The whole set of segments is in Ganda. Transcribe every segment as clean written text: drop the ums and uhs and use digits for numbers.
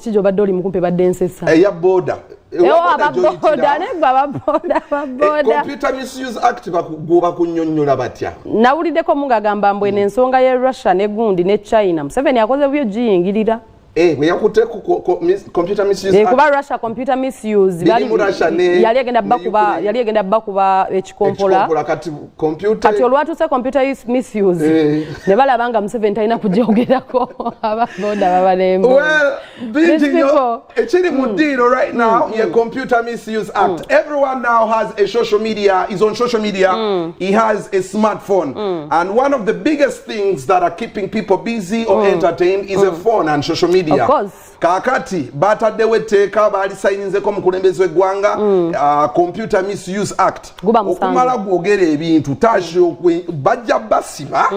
kijo badde oli mukumpe badde nsesa eya boda boda ne baba boda Computer Misuse Act bakugoba kunnyonnyola batya nawuliddeko mungagamba mbwe n'ensonga ye Russia ne gundi ne China Museveni yakoze byo giyingirira we yakute Computer Misuse Act kuba Russia Computer Misuse yali egenda bakuba ekikompola kati computer kati olwatuse Computer Misuse ne balabanga Museveni talina kujogerako ababoda babalembo well bingo ekiri mu deal right now ye Computer Misuse Act everyone now has a social media is on social media he has a smartphone and one of the biggest things that are keeping people busy or entertained is a phone and social media. Of course. Kakati bataddewo etteeka baali sayinzeko mukulembeze w'eggwanga Computer Misuse Act okumala gwogera ebintu tasho bajja basiba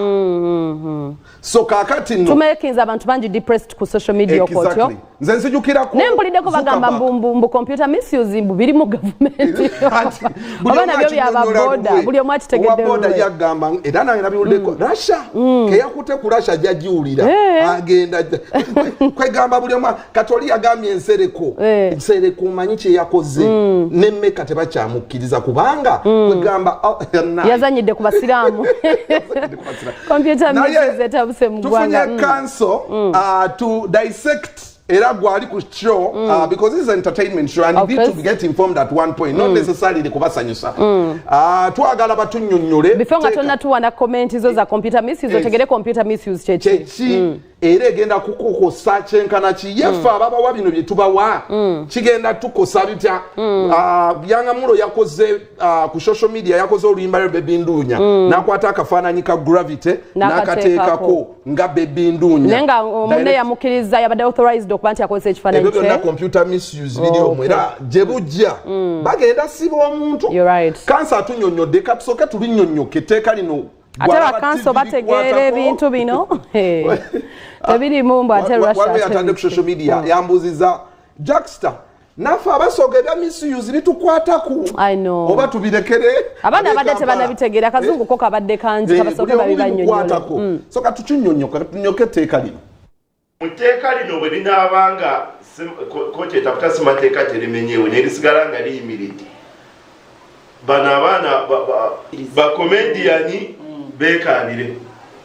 so kakati no tumekinza abantu bangi depressed ku social media okotyo nze nzijukirako nempuliddeko bagamba mbu Computer Misuse mbu biri mu gavumenti oba nabyo byababoda buli omu akitegedde boda yagamba era nange nabiwuliddeko Russia keyakute ku Russia jajjiwulira agenda kwegamba buli omu katoli yagambye Nsereko manyi kye yakoze nemmeka tebakyamukkiriza kubanga kwegamba yazanyidde ku basiraamu Computer Misuse etabuse mu ggwanga tufunye council to dissect era gwali ku show because this is an entertainment show and you need to get informed at one point not necessarily kubasanyusa twagala batunnyonnyole before nga tonna tuwana comment zo za Computer Misuse otegere Computer Misuse chechi era egenda kukokosa kyenkana ki yefa ababawa bino bye tubawa kigenda tukosa bitya Byangamulo yakoze ku social media yakoze oluyimba lwe Baby Ndunya nakwata akafaananyi ka Gravity nakateekako nga Baby Ndunya nenga omunne yamukiriza yabadde authorized okuba nti yakozesa ekifaananyi kye Computer Misuse video mwera gye bujja bagenda siba omuntu kansa atunnyonnyodde katusooke tulinnyonnyoke etteeka lino ate bakanso bategeera ebintu bino tebirimu mbu ate Russia social media yambuziza Jackster nafa abasoga ebya Misuse bitukwataku oba tubirekere abaana badde tebanabitegeera akazungu ko kabadde kanji kabasoke babibanyonnyola so katukinyonnyoka tunyoke etteeka lino mu tteeka lino bwe linaabanga kooti etaputa simateeka terimenyeewo nerisigala nga liyimiridde bano abaana bakomediyani beekaanire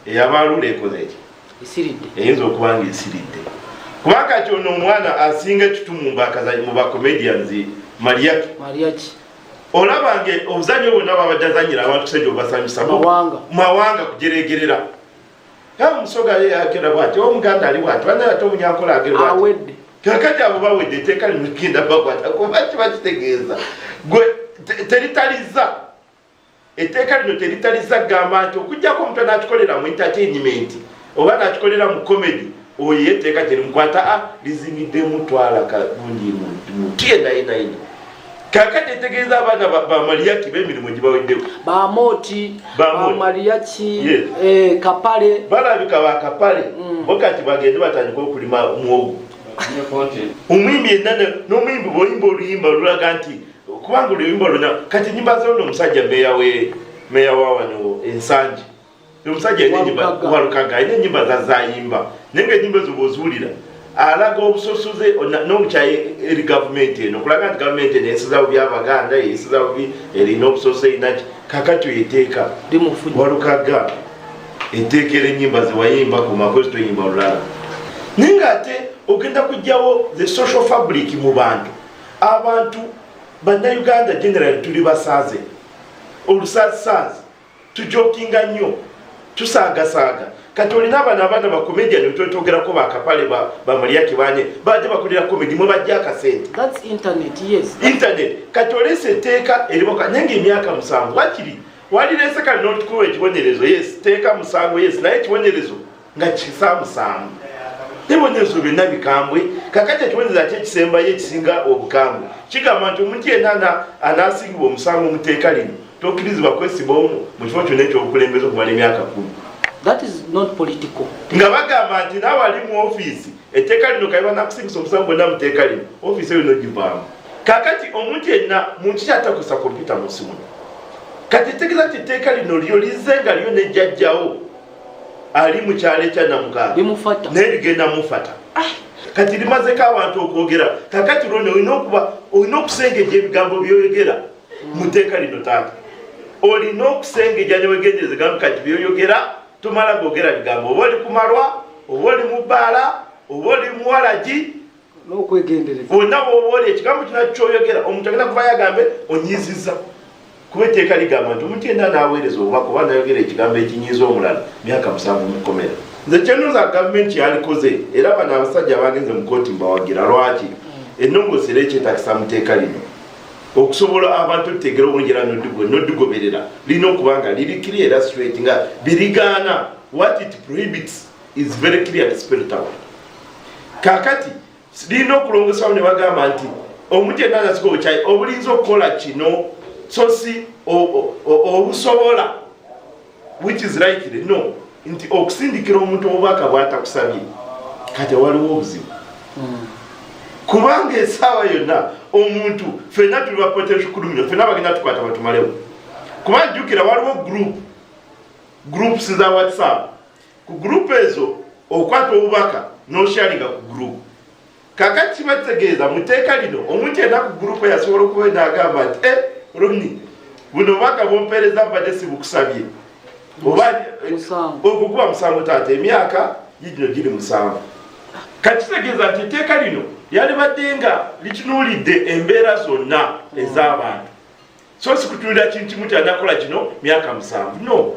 eyabaalula ekoze eki eyinza okuba nga esiridde kubanga kyono omwana asinga ekitumu mu bakomedians Mariaki olabange obuzanyo bwonna babadde azanyira abantu kisejja obasanyusa mawanga kujeregerera musoga yakera bwati omuganda ali bwati bana ate omunyankola agera bwati kakati abo bawedde etteeka limugenda bakwata kuba kibakitegeeza gwe teritaliza etteeka lino teritaliza gamba nti okujjako omuntu n'akikolera mu entertainment oba n'akikolera mu comedy oyo etteeka terimukwata lizingidde mutwala kalungi mutye naye kakati etegeeza abaana ba Mariaki b'emirimu gibaweddewo bamoti Mariaki Kapale balabika ba Kapale bokati bagende batandika okulima muwogo omwimbi yenna n'omwimbi bw'oyimba oluyimba lulaga nti kubanga oluyimba luna kati nyimba zono omusajja meya wa wano Ensangi omusajja walukaga ayina ennyimba zazayimba naye ng'ennyimba ezo bw'oziwulira alaga obusosoze n'omukyayi eri gavumenti eno kulaga nti gavumenti eno esizawo byabaganda esizawo erina obusosoze inaki kakati yeteeka walukaga eteekera ennyimba zewayimba ku makozi toyimba olulala naye ng'ate ogenda kujjawo the social fabric mu bantu abantu bannayuganda generally tuli basaaze olusaasaazi tujokinga nnyo tusaagasaaga kati olina abaana bakomedian twetogerako bakapale ba Mariaki banye bajja bakolera komedi mwe bajja akasente internet kati olese etteeka eriboka nenge emyaka 7 wakiri walirese kali n'otukuwa ekibonerezo teeka 7 naye ekibonerezo nga kisa 7 n'ebibonerezo byonna bikambwe kakati ekibonerezo ate ekisembayo ekisinga obukambwe kigamba nti omuntu yenna anaasingibwa omusango mu tteeka lino tokkirizibwa kwesiba omu mu kifo kyonna ekyobukulembeze okumala emyaka 10. That is not political. Nga bagamba nti nawe ali mu ofiisi etteeka lino kaliba nakusingisa omusango gwonna mu tteeka lino ofiisi eyo nogivaamu kakati omuntu yenna muntu kyatakosa kompyuta mu simu kati etegeeza nti etteeka lino lyo lizze nga lyo nejjajjawo ali mu kyalo ekya Namuganda naye ligenda mufata kati limazeko abantu okwogera kakati lwone olina okusengeja ebigambo byoyogera mu tteeka lino taata olina okusengeja ne wegendereze gambo kati byoyogera tomala gogera bigambo oba oli kumalwa oba oli mu bbaala oba oli muwalagi n'okwegendereza bonna bwoba oli ekigambo kina kyoyogera omuntu agenda kuba yagambe onyiziza kuba etteeka ligamba nti omuntu yenna n'aweereza obubaka oba nayogera ekigambo ekinyiiza omulala myaka 7 mukomera nze kyenooza gavumenti yalikoze era bano abasajja bagenze mu kooti mbawagira lwaki ennongoosi era ekyetakisa mu tteeka lino okusobola abantu tutegera obunjira noddugoberera lina okuba nga liri clear era straight nga birigaana what it prohibits is very clear and spelled out kakati lina okulongosawo ne bagamba nti omuntu yenna anasika obukyayi obulinza okukola kino so si obusobola which is likely no nti okusindikira omuntu obubaka bwatakusabye kati waliwo obuzibu kubanga essaawa yonna omuntu fenna tuli ba potential criminal fenna bagenda tukwata batumalewo kubanga jjukira waliwo groups za whatsapp ku group ezo okwata obubaka nosharinga ku group kakati kibategeeza mu tteeka lino omuntu yenna ku group yasobola okuwenda agamba nti Romney buno bubaka bwompeereza mbadde sibukusabye oba okukuba musango taata emyaka gino giri 7 kati kitegeeza nti etteeka lino lyalibadde nga litunuulidde embeera zonna ez'abantu so si kutuulira kintu kimu kyanakola kino myaka 7 no